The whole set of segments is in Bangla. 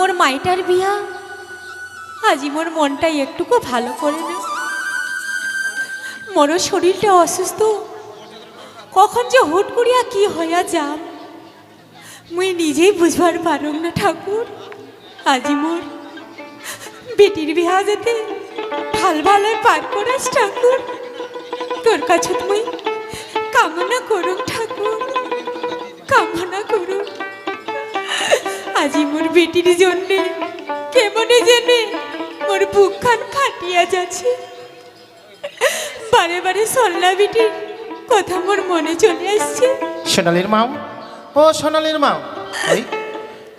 মোর মাইটার বিয়া, আজি মোর মনটা একটুকু ভালো করে না। মোর শরীরটা অসুস্থ, কখন যে হুট করিয়া কি হইয়া যাম মুই নিজেই বুঝবার পারুম না ঠাকুর। আজি মোর বেটির বিয়া যেতে ভাল ভালো পার করাস ঠাকুর, তোর কাছে মুই কামনা করুম ঠাকুর, কামনা করুম। আজি মোর বেটির জন্যে কেমনে জেনে মোর বুকখান ফাটিয়া যাচ্ছে। বারে বারে সল্লা বেটির কথা মোর মনে চলে আসছে। সোনালির মাও, ও সোনালির মাও, এই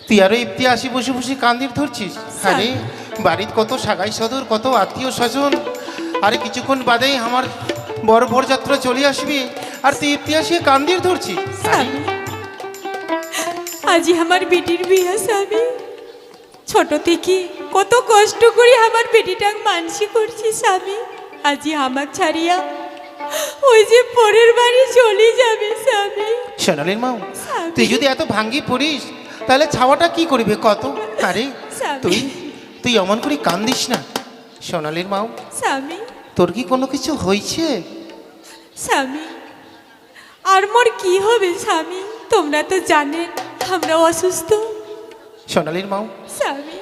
তুই আরো ইফতি আসি বসে বসে কান্দির ধরছিস? আরে বাড়ির কত সাগাই সদর, কত আত্মীয় স্বজন, আরে কিছুক্ষণ বাদেই আমার বড় বরযাত্রা চলে আসবি, আর তুই ইফতি আসিয়ে কান্দির ধরছিস? স্বামী, আজি আমার বেটির বিয়া স্বামী। ছোট থেকে কত কষ্ট করে আমার বেটিটা মানসি করছি স্বামী, আজি আমার ছাড়িয়া ওই যে পরের বাড়ি চলে যাবে স্বামী। সোনালির মাও, স্বামী। তুই যদি এত ভাঙ্গি পড়িস তাহলে ছাওয়াটা কি করবে কত? আরে স্বামী। তুই তুই অমন করে কান্দিস না সোনালির মাও। স্বামী, তোর কি কোনো কিছু হয়েছে? স্বামী, আর মোর কি হবে স্বামী? তোমরা তো জানেন আমরা অসুস্থ। সোনালির মাও, স্বামী,